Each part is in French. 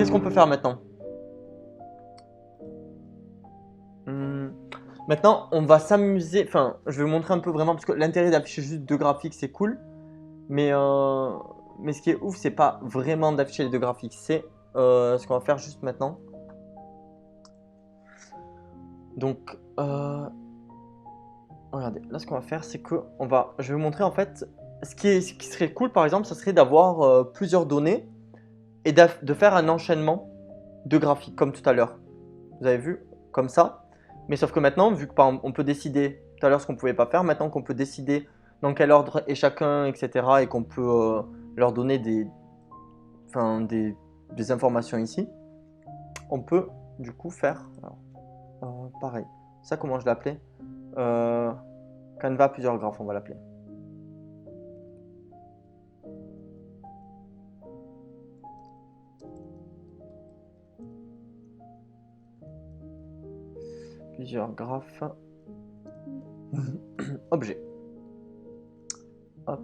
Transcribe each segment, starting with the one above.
qu'est-ce qu'on peut faire maintenant? Maintenant, on va s'amuser. Enfin, je vais vous montrer un peu vraiment parce que l'intérêt d'afficher juste deux graphiques, c'est cool. Mais ce qui est ouf, c'est pas vraiment d'afficher les deux graphiques. C'est ce qu'on va faire juste maintenant. Donc, regardez, là, ce qu'on va faire, c'est que je vais vous montrer en fait ce qui serait cool, par exemple, ça serait d'avoir plusieurs données et de faire un enchaînement de graphiques comme tout à l'heure. Vous avez vu, comme ça. Mais sauf que maintenant, vu que par exemple, on peut décider tout à l'heure ce qu'on ne pouvait pas faire, maintenant qu'on peut décider dans quel ordre est chacun, etc. et qu'on peut leur donner des informations ici, on peut du coup faire pareil. Ça, comment je l'appelais Canva plusieurs graphes, on va l'appeler. Plusieurs graphes. Objet. Hop.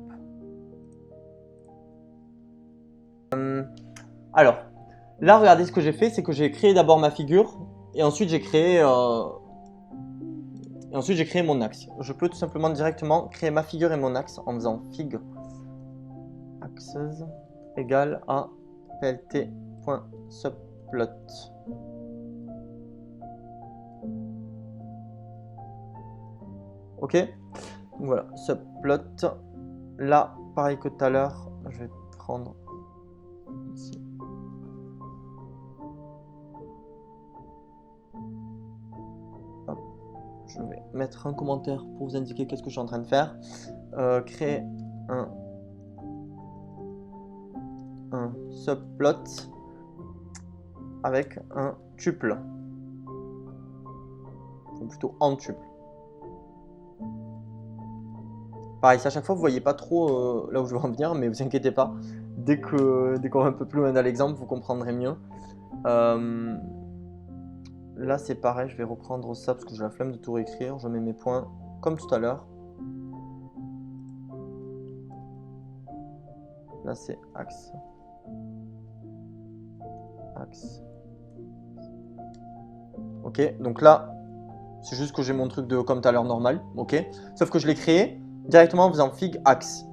Alors, là, regardez ce que j'ai fait, c'est que j'ai créé d'abord ma figure et ensuite j'ai créé mon axe. Je peux tout simplement directement créer ma figure et mon axe en faisant fig axes égale à plt.subplot. Ok, donc voilà, subplot. Là, pareil que tout à l'heure, je vais prendre ici. Hop. Je vais mettre un commentaire pour vous indiquer qu'est-ce que je suis en train de faire. Créer un subplot avec un tuple. Ou plutôt en tuple. Pareil, à chaque fois vous voyez pas trop là où je veux en venir, mais vous inquiétez pas. Dès qu'on va un peu plus loin dans l'exemple, vous comprendrez mieux. Là c'est pareil, je vais reprendre ça parce que j'ai la flemme de tout réécrire. Je mets mes points comme tout à l'heure. Là c'est axe. Axe. Ok, donc là, c'est juste que j'ai mon truc de comme tout à l'heure normal. Ok, sauf que je l'ai créé directement en faisant fig axe.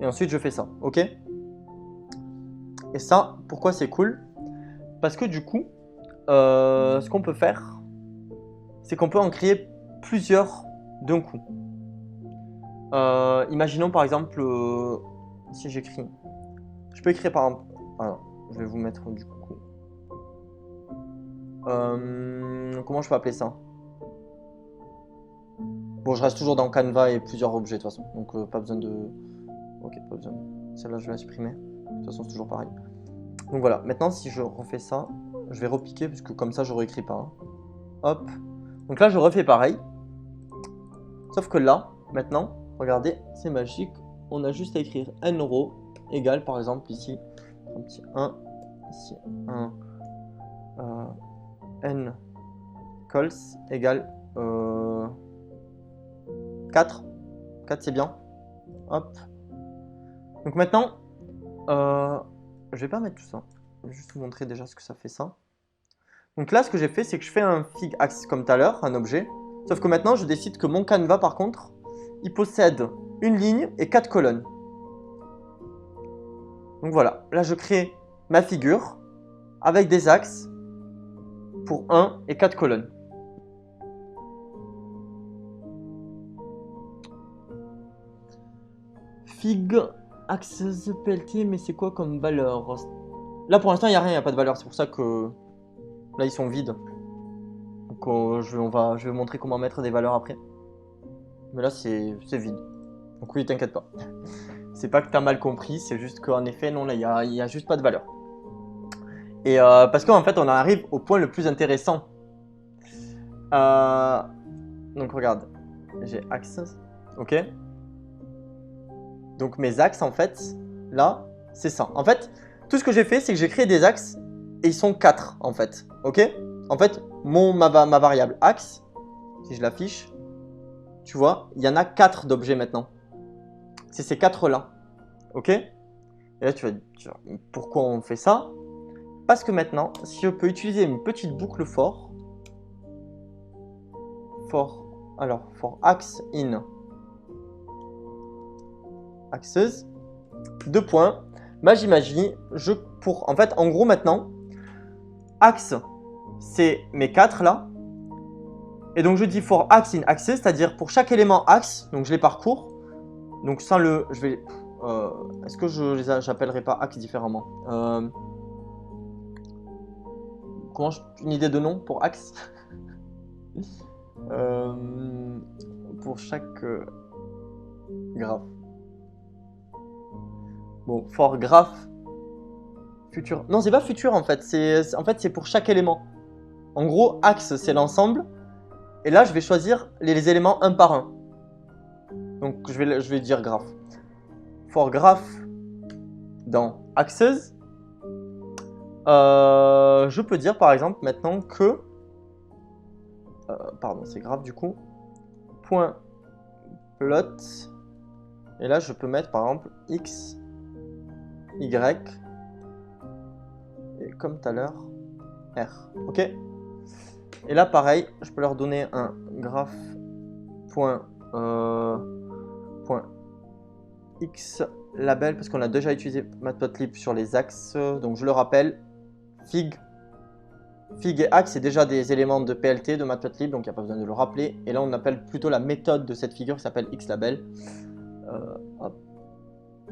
Et ensuite je fais ça. Ok. Et ça, pourquoi c'est cool? Parce que du coup, ce qu'on peut faire, c'est qu'on peut en créer plusieurs d'un coup. Imaginons par exemple, si j'écris, je peux écrire par exemple, alors, je vais vous mettre du coup, comment je peux appeler ça? Bon, je reste toujours dans Canva et plusieurs objets de toute façon, donc pas besoin de, ok, pas besoin. Celle-là je vais la supprimer, de toute façon c'est toujours pareil. Donc voilà, maintenant si je refais ça, je vais repiquer parce que comme ça je réécris pas. Hein. Hop, donc là je refais pareil, sauf que là, maintenant, regardez, c'est magique, on a juste à écrire n row égale par exemple ici, un petit 1, ici, 1, n cols égale 4, 4 c'est bien, hop. Donc maintenant, je vais pas mettre tout ça, je vais juste vous montrer déjà ce que ça fait ça. Donc là ce que j'ai fait c'est que je fais un fig axe comme tout à l'heure, un objet, sauf que maintenant je décide que mon Canva par contre, il possède une ligne et 4 colonnes. Donc voilà, là je crée ma figure avec des axes pour 1 et 4 colonnes. Fig axes plt, mais c'est quoi comme valeur? Là pour l'instant il n'y a rien, il n'y a pas de valeur, c'est pour ça que là ils sont vides. Donc je vais vous montrer comment mettre des valeurs après. Mais là c'est vide. Donc oui, t'inquiète pas. C'est pas que t'as mal compris, c'est juste qu'en effet, non, là, il y a juste pas de valeur. Et parce qu'en fait, on arrive au point le plus intéressant. Donc regarde, j'ai axes, ok. Donc mes axes, en fait, là, c'est ça. En fait, tout ce que j'ai fait, c'est que j'ai créé des axes et ils sont 4, en fait, ok. En fait, ma variable axe, si je l'affiche, tu vois, il y en a 4 d'objets maintenant. C'est ces 4 là, ok. Et là, tu vas dire, pourquoi on fait ça? Parce que maintenant, si je peux utiliser une petite boucle for axe in axes, 2 points, magie, en fait, en gros, maintenant, axe, c'est mes 4 là. Et donc, je dis for axe in axes, c'est-à-dire pour chaque élément axe, donc je les parcours. Donc, sans le. Je vais. Est-ce que j'appellerai pas axe différemment une idée de nom pour axe pour chaque graphe. Bon, for graph futur. Non, c'est pas futur en fait. C'est pour chaque élément. En gros, axe c'est l'ensemble. Et là, je vais choisir les éléments un par un. Donc, je vais dire graph. For graph dans axes. Je peux dire par exemple maintenant que pardon, c'est graph du coup. Point plot. Et là, je peux mettre par exemple x, y, et comme tout à l'heure, r. Ok. Et là, pareil, je peux leur donner un graph point x label parce qu'on a déjà utilisé Matplotlib sur les axes. Donc je le rappelle, fig et axe, c'est déjà des éléments de PLT de Matplotlib, donc il n'y a pas besoin de le rappeler. Et là, on appelle plutôt la méthode de cette figure qui s'appelle xLabel. Hop.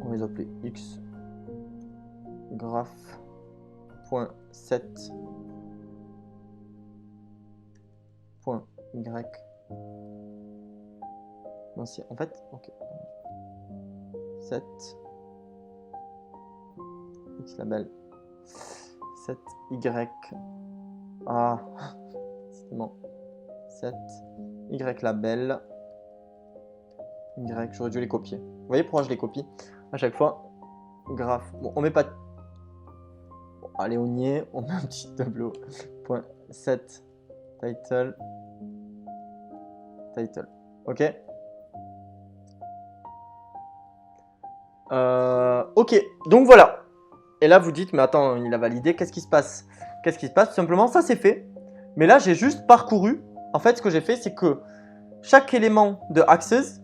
On va les appeler x graph.set .y. Non, si, en fait, ok. Set xLabel. Set y. Ah, c'est bon. Set y label. Y, j'aurais dû les copier. Vous voyez pourquoi je les copie à chaque fois? Graph. Bon, on met pas. Bon, allez, on y est. On met un petit tableau. Point set title. Ok. Ok. Donc voilà. Et là, vous dites, mais attends, il a validé. Qu'est-ce qui se passe? Qu'est-ce qui se passe? Tout simplement, ça c'est fait. Mais là, j'ai juste parcouru. En fait, ce que j'ai fait, c'est que chaque élément de axes,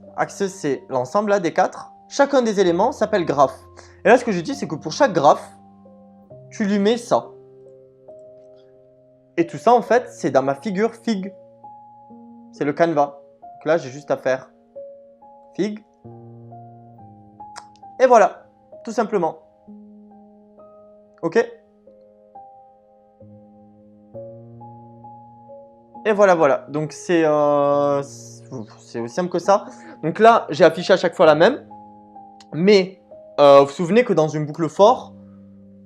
c'est l'ensemble là des 4. Chacun des éléments s'appelle graph. Et là, ce que je dis, c'est que pour chaque graphe, tu lui mets ça. Et tout ça, en fait, c'est dans ma figure fig. C'est le canevas. Donc là, j'ai juste à faire fig. Et voilà, tout simplement. Ok? Et voilà. Donc c'est aussi simple que ça. Donc là, j'ai affiché à chaque fois la même. Mais vous vous souvenez que dans une boucle for,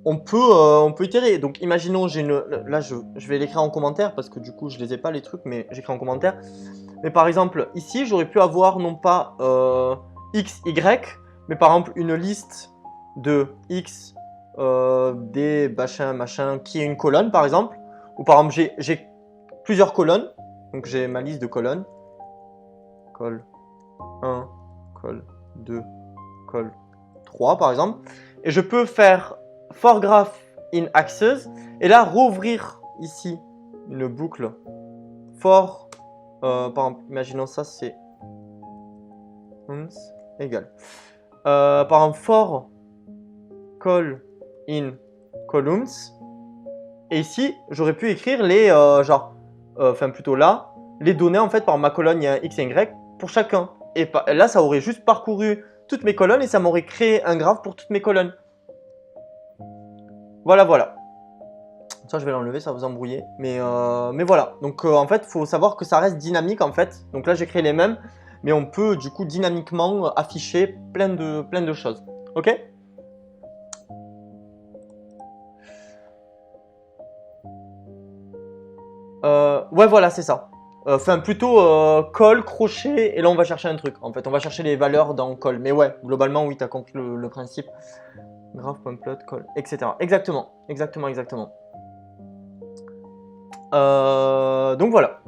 on peut itérer. Donc imaginons, là je vais l'écrire en commentaire parce que du coup je les ai pas les trucs, mais j'écris en commentaire. Mais par exemple, ici, j'aurais pu avoir non pas x, y, mais par exemple une liste de x, des machin, qui est une colonne par exemple. Ou par exemple, j'ai plusieurs colonnes. Donc j'ai ma liste de colonnes. Col 1, col 2, col 3 par exemple. Et je peux faire for graph in axes. Et là, rouvrir ici une boucle for. Par exemple, imaginons ça, c'est égal. Par exemple, for col in columns. Et ici, j'aurais pu écrire les plutôt là, les données en fait par ma colonne, il y a un x et y pour chacun. Et là, ça aurait juste parcouru toutes mes colonnes et ça m'aurait créé un graphe pour toutes mes colonnes. Voilà. Ça, je vais l'enlever, ça va vous embrouiller. Mais voilà. Donc, en fait, il faut savoir que ça reste dynamique, en fait. Donc là, j'ai créé les mêmes. Mais on peut, du coup, dynamiquement afficher plein de choses. Ok? Ouais, voilà, c'est ça. Enfin, plutôt col, crochet. Et là, on va chercher un truc. En fait, on va chercher les valeurs dans col. Mais ouais, globalement, oui, tu as compris le principe. Graph.plot, col, etc. Exactement. Donc voilà.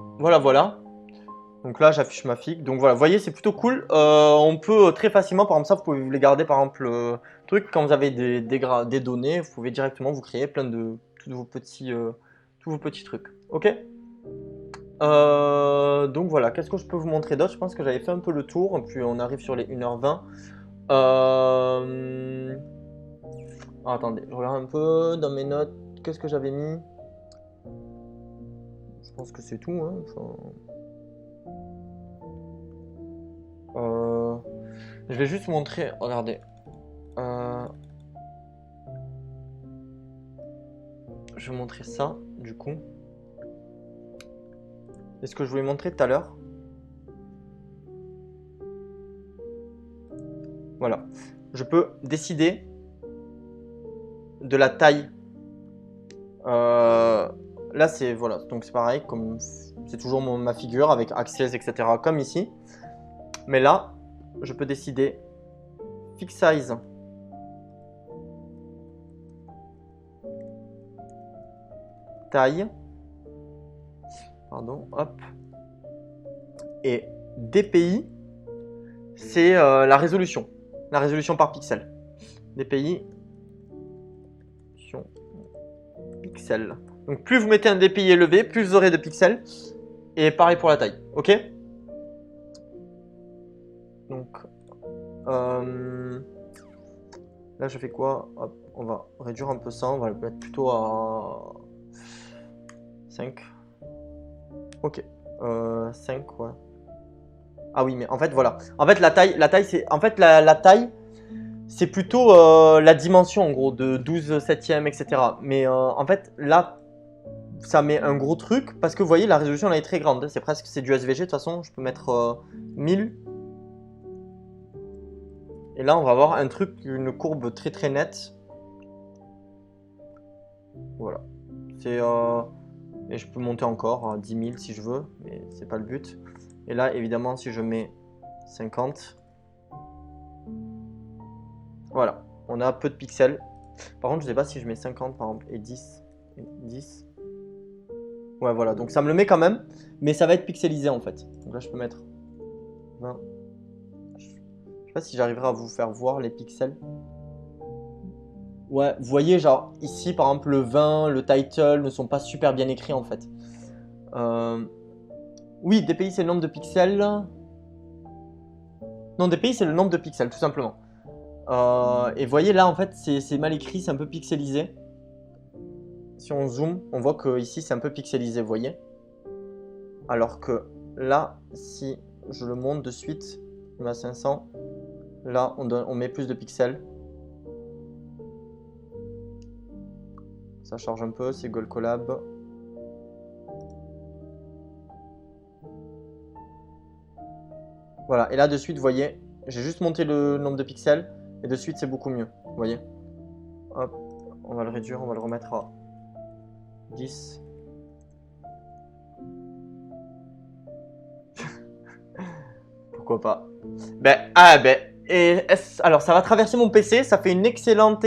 Donc là, j'affiche ma fig. Donc voilà, vous voyez, c'est plutôt cool. On peut très facilement, par exemple, ça, vous pouvez les garder, par exemple, truc quand vous avez des données, vous pouvez directement vous créer plein de tous vos petits trucs. Ok? Donc voilà, qu'est-ce que je peux vous montrer d'autre? Je pense que j'avais fait un peu le tour, puis on arrive sur les 1h20. Attendez, je regarde un peu dans mes notes, qu'est-ce que j'avais mis? Je pense que c'est tout, hein. Je vais juste montrer, regardez. Je vais montrer ça, du coup. C'est ce que je voulais montrer tout à l'heure. Voilà. Je peux décider de la taille. Là, c'est voilà. Donc c'est pareil, comme c'est toujours ma figure avec access, etc. Comme ici. Mais là, je peux décider fix size. Taille. Pardon, hop. Et DPI, c'est la résolution par pixel. DPI, pixel. Donc plus vous mettez un DPI élevé, plus vous aurez de pixels. Et pareil pour la taille, ok? Donc, là je fais quoi? Hop, on va réduire un peu ça, on va le mettre plutôt à 5. Ok, 5, ouais. Ah oui, mais en fait, voilà. En fait, la taille c'est. En fait, la taille, c'est plutôt la dimension, en gros, de 12 septièmes, etc. Mais en fait, là, ça met un gros truc parce que vous voyez, la résolution, elle est très grande. C'est du SVG, de toute façon, je peux mettre 1000. Et là, on va avoir un truc, une courbe très très nette. Voilà. Et je peux monter encore à 10 000 si je veux, mais c'est pas le but. Et là, évidemment, si je mets 50, voilà, on a peu de pixels. Par contre, je sais pas si je mets 50 par exemple et 10. Ouais, voilà, donc ça me le met quand même, mais ça va être pixelisé en fait. Donc là, je peux mettre 20. Je sais pas si j'arriverai à vous faire voir les pixels. Ouais, vous voyez, genre ici par exemple, le 20, le title ne sont pas super bien écrits en fait. Oui, DPI c'est le nombre de pixels. Non, DPI c'est le nombre de pixels, tout simplement. Et vous voyez là, en fait, c'est mal écrit, c'est un peu pixelisé. Si on zoome, on voit que ici c'est un peu pixelisé, vous voyez. Alors que là, si je le monte de suite, on a 500. Là, on met plus de pixels. Ça charge un peu, c'est Gold Collab. Voilà, et là de suite, vous voyez, j'ai juste monté le nombre de pixels, et de suite c'est beaucoup mieux, vous voyez. Hop, on va le réduire, on va le remettre à 10. Pourquoi pas. Alors ça va traverser mon PC, ça fait une excellente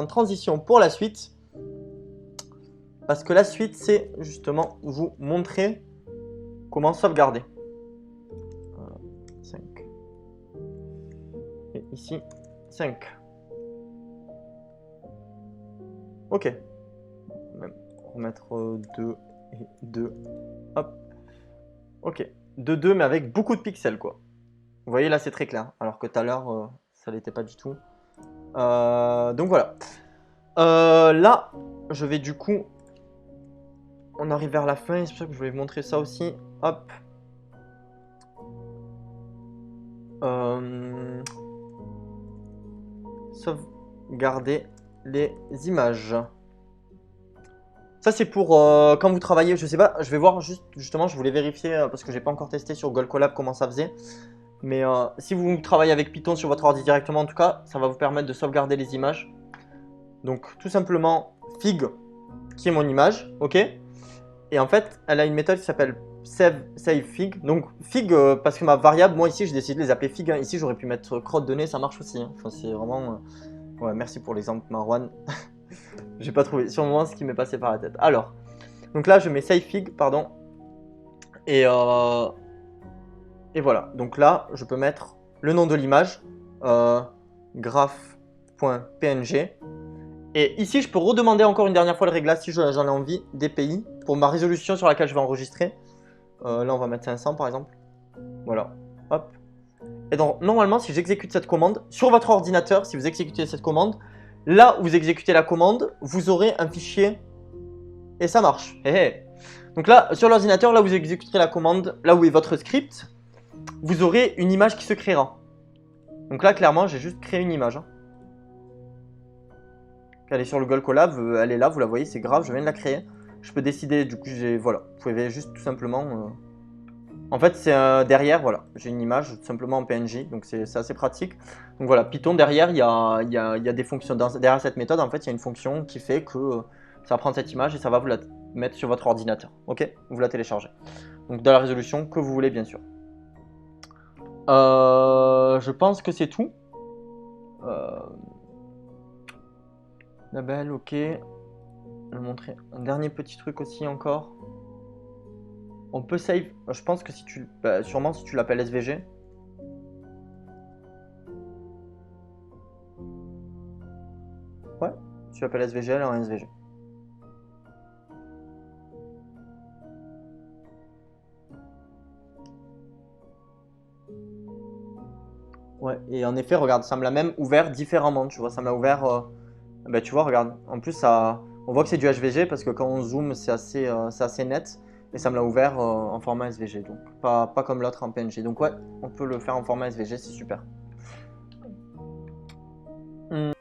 transition pour la suite. Parce que la suite, c'est justement vous montrer comment sauvegarder. 5. Et ici, 5. Ok. Même remettre 2 et 2. Hop. Ok. 2, mais avec beaucoup de pixels, quoi. Vous voyez, là, c'est très clair. Alors que tout à l'heure, ça l'était pas du tout. Donc voilà. Là, je vais du coup... On arrive vers la fin, c'est pour ça que je voulais vous montrer ça aussi. Hop. Sauvegarder les images. Ça c'est pour quand vous travaillez, je sais pas, je vais voir justement, je voulais vérifier parce que j'ai pas encore testé sur Gold Collab comment ça faisait. Mais si vous travaillez avec Python sur votre ordi directement en tout cas, ça va vous permettre de sauvegarder les images. Donc tout simplement fig qui est mon image, ok. Et en fait, elle a une méthode qui s'appelle save fig. Donc fig parce que ma variable, moi ici j'ai décidé de les appeler fig. Hein. Ici j'aurais pu mettre crotte de nez, ça marche aussi. Hein. Enfin c'est vraiment... Ouais, merci pour l'exemple Marwan. J'ai pas trouvé sur le moment ce qui m'est passé par la tête. Alors, donc là je mets save fig, pardon. Et voilà. Donc là je peux mettre le nom de l'image, graph.png. Et ici, je peux redemander encore une dernière fois le réglage si j'en ai envie des pays pour ma résolution sur laquelle je vais enregistrer. Là, on va mettre 500 par exemple. Voilà. Hop. Et donc, normalement, si j'exécute cette commande, sur votre ordinateur, si vous exécutez cette commande, là où vous exécutez la commande, vous aurez un fichier et ça marche. Hé hé. Donc là, sur l'ordinateur, là où vous exécuterez la commande, là où est votre script, vous aurez une image qui se créera. Donc là, clairement, j'ai juste créé une image. Elle est sur le Google Colab, elle est là, vous la voyez, c'est grave, je viens de la créer. Je peux décider, du coup, voilà, vous pouvez juste tout simplement... En fait, c'est derrière, voilà, j'ai une image tout simplement en PNG, donc c'est assez pratique. Donc voilà, Python, derrière, il y a des fonctions. Derrière cette méthode, en fait, il y a une fonction qui fait que ça va prendre cette image et ça va vous la mettre sur votre ordinateur. Ok, vous la téléchargez. Donc dans la résolution que vous voulez, bien sûr. Je pense que c'est tout. Label, ok. Je vais montrer un dernier petit truc aussi encore. On peut save, je pense que si tu, sûrement si tu l'appelles SVG. Ouais, tu l'appelles SVG, elle est en SVG. Ouais, et en effet, regarde, ça me l'a même ouvert différemment, tu vois, ça me l'a ouvert, bah tu vois, regarde, en plus ça, on voit que c'est du HVG parce que quand on zoome, c'est assez net, et ça me l'a ouvert en format SVG, donc pas comme l'autre en PNG. Donc ouais, on peut le faire en format SVG, c'est super. Hmm.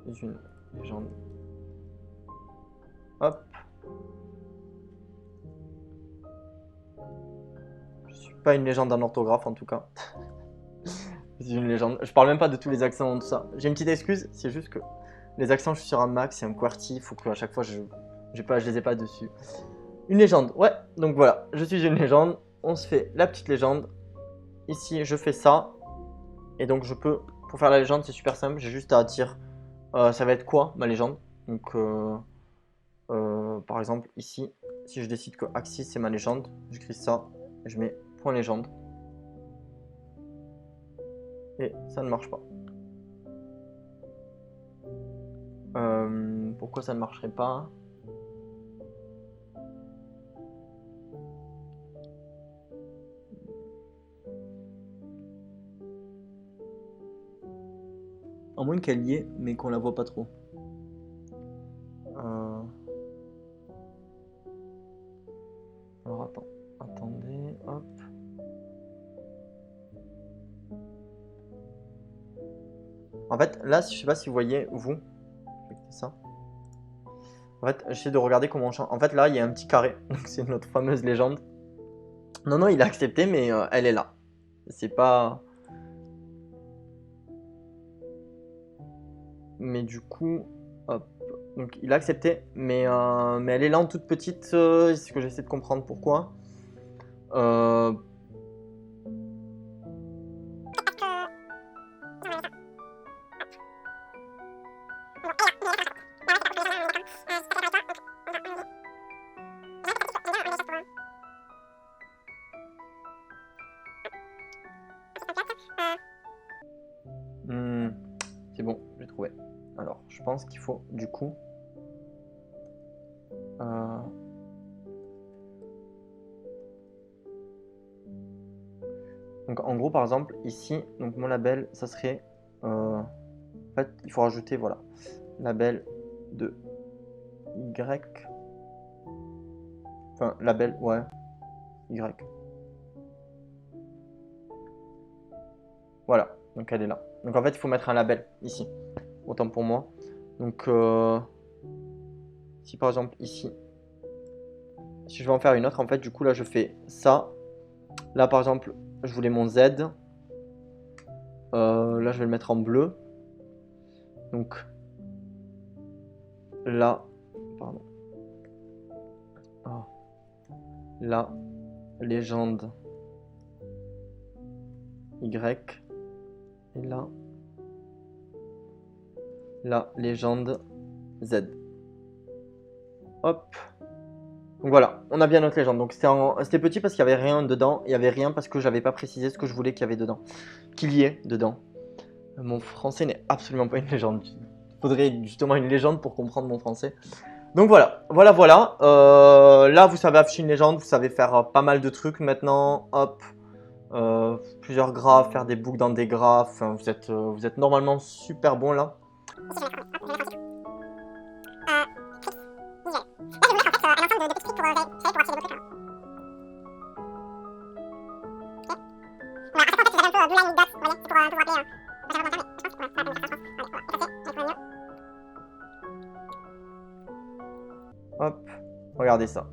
Je suis une légende. Hop. Je suis pas une légende en orthographe en tout cas. Je suis une légende. Je parle même pas de tous les accents, tout ça. J'ai une petite excuse, c'est juste que les accents, je suis sur un Mac, c'est un QWERTY, il faut que à chaque fois je les ai pas dessus. Une légende, ouais. Donc voilà, je suis une légende. On se fait la petite légende. Ici, je fais ça. Et donc je peux, pour faire la légende, c'est super simple. J'ai juste à dire, ça va être quoi ma légende. Donc par exemple ici, si je décide que Axis c'est ma légende, j'écris ça, je mets point légende. Et ça ne marche pas. Pourquoi ça ne marcherait pas? À moins qu'elle y est, mais qu'on la voit pas trop. Alors attendez, hop. En fait, là, je sais pas si vous voyez, vous, ça. En fait, j'essaie de regarder comment on change. En fait, là, il y a un petit carré, donc c'est notre fameuse légende. Non, non, il a accepté, mais elle est là. C'est pas... Mais du coup, hop. Donc il a accepté, mais elle est là en toute petite. C'est ce que j'essaie de comprendre pourquoi. Euh... c'est bon, j'ai trouvé. Alors, je pense qu'il faut du coup... Donc en gros, par exemple, ici, donc mon label, ça serait... En fait, il faut rajouter, voilà, label de Y. Enfin, label, ouais, Y. Voilà, donc elle est là. Donc en fait, il faut mettre un label ici. Autant pour moi. Donc, si par exemple ici, si je vais en faire une autre, en fait, du coup, là, je fais ça. Là, par exemple, je voulais mon Z. Là, je vais le mettre en bleu. Donc, là, pardon. la légende Y et là la légende Z. Hop. Donc voilà, on a bien notre légende. Donc c'était petit parce qu'il n'y avait rien dedans. Il n'y avait rien parce que j'avais pas précisé ce que je voulais qu'il y avait dedans. Qu'il y ait dedans. Mon français n'est absolument pas une légende. Il faudrait justement une légende pour comprendre mon français. Donc voilà, voilà. Là, vous savez afficher une légende, vous savez faire pas mal de trucs maintenant. Hop, plusieurs graphes, faire des boucles dans des graphes. Enfin, vous êtes normalement super bon là. Hop, regardez ça.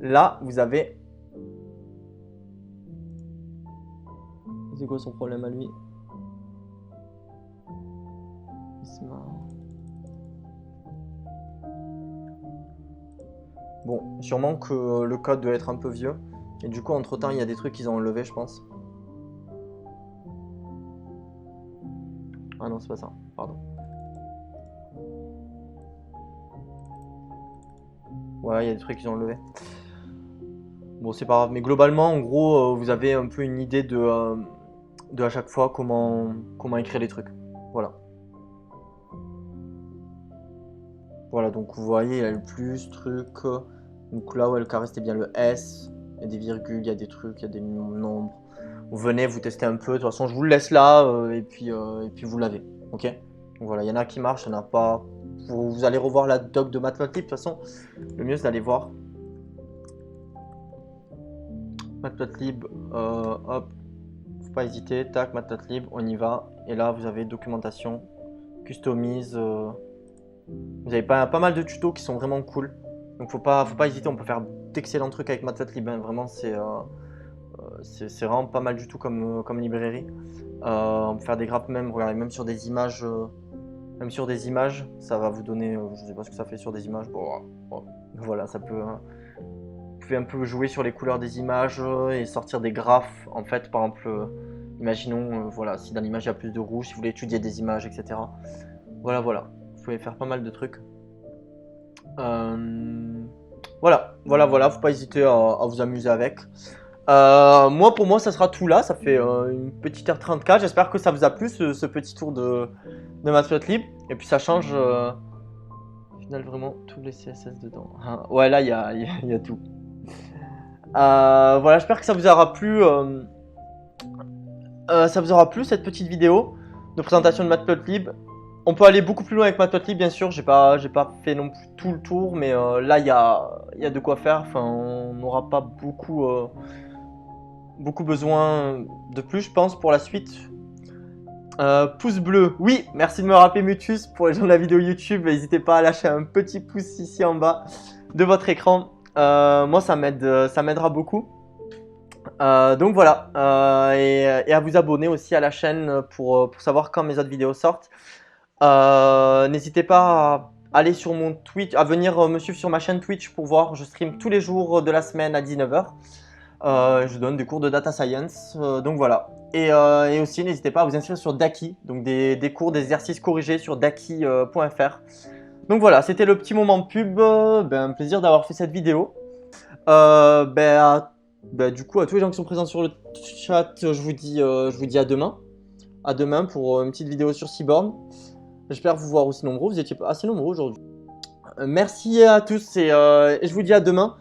Là, vous avez... C'est quoi son problème à lui? Il se marre. Bon, sûrement que le code doit être un peu vieux. Et du coup, entre-temps, il y a des trucs qu'ils ont enlevés, je pense. Ah non, c'est pas ça. Pardon. Ouais, il y a des trucs qu'ils ont enlevés. Bon, c'est pas grave. Mais globalement, en gros, vous avez un peu une idée de à chaque fois comment écrire les trucs. Voilà. Voilà, donc vous voyez, il y a le plus, truc. Donc là, ouais, le carré, c'était bien le S. Il y a des virgules, il y a des trucs, il y a des nombres. Vous venez, vous testez un peu. De toute façon, je vous le laisse là, et puis vous l'avez. Ok? Donc voilà, il y en a qui marchent, il n'y en a pas. Vous allez revoir la doc de Matplotlib. De toute façon, le mieux, c'est d'aller voir Matplotlib. Hop, faut pas hésiter. Tac, Matplotlib, on y va. Et là, vous avez documentation, customise. Vous avez pas mal de tutos qui sont vraiment cool. Donc faut pas hésiter, on peut faire d'excellents trucs avec Matplotlib. Hein. Vraiment, c'est vraiment pas mal du tout comme librairie. On peut faire des graphes même, regardez, même sur des images. Même sur des images, ça va vous donner, je sais pas ce que ça fait sur des images. Bon, voilà, ça peut. Vous pouvez un peu jouer sur les couleurs des images et sortir des graphes. En fait, par exemple, imaginons, voilà, si dans l'image il y a plus de rouge, si vous voulez étudier des images, etc. Voilà. Vous pouvez faire pas mal de trucs. Voilà. Faut pas hésiter à vous amuser avec. Pour moi, ça sera tout là. Ça fait une petite heure 34. J'espère que ça vous a plu ce petit tour de Matplotlib. Et puis ça change au final vraiment tous les CSS dedans. Ouais, là il y a tout. Voilà, j'espère que ça vous aura plu. Cette petite vidéo de présentation de Matplotlib. On peut aller beaucoup plus loin avec Matplotlib, bien sûr. J'ai pas fait non plus tout le tour, mais là il y a de quoi faire. Enfin, on n'aura pas beaucoup besoin de plus, je pense, pour la suite. Pouce bleu, oui, merci de me rappeler Mutus. Pour les gens de la vidéo YouTube, n'hésitez pas à lâcher un petit pouce ici en bas de votre écran. Moi, ça m'aidera beaucoup. Donc voilà, et à vous abonner aussi à la chaîne pour savoir quand mes autres vidéos sortent. N'hésitez pas à aller sur mon Twitch, à venir me suivre sur ma chaîne Twitch pour voir. Je stream tous les jours de la semaine à 19 h. Je donne des cours de data science, donc voilà. Et aussi, n'hésitez pas à vous inscrire sur Daki, donc des cours, des exercices corrigés sur daki.fr. Donc voilà, c'était le petit moment pub. Un plaisir d'avoir fait cette vidéo. Du coup, à tous les gens qui sont présents sur le chat, je vous dis à demain. À demain pour une petite vidéo sur Seaborn. J'espère vous voir aussi nombreux. Vous étiez assez nombreux aujourd'hui. Merci à tous et je vous dis à demain.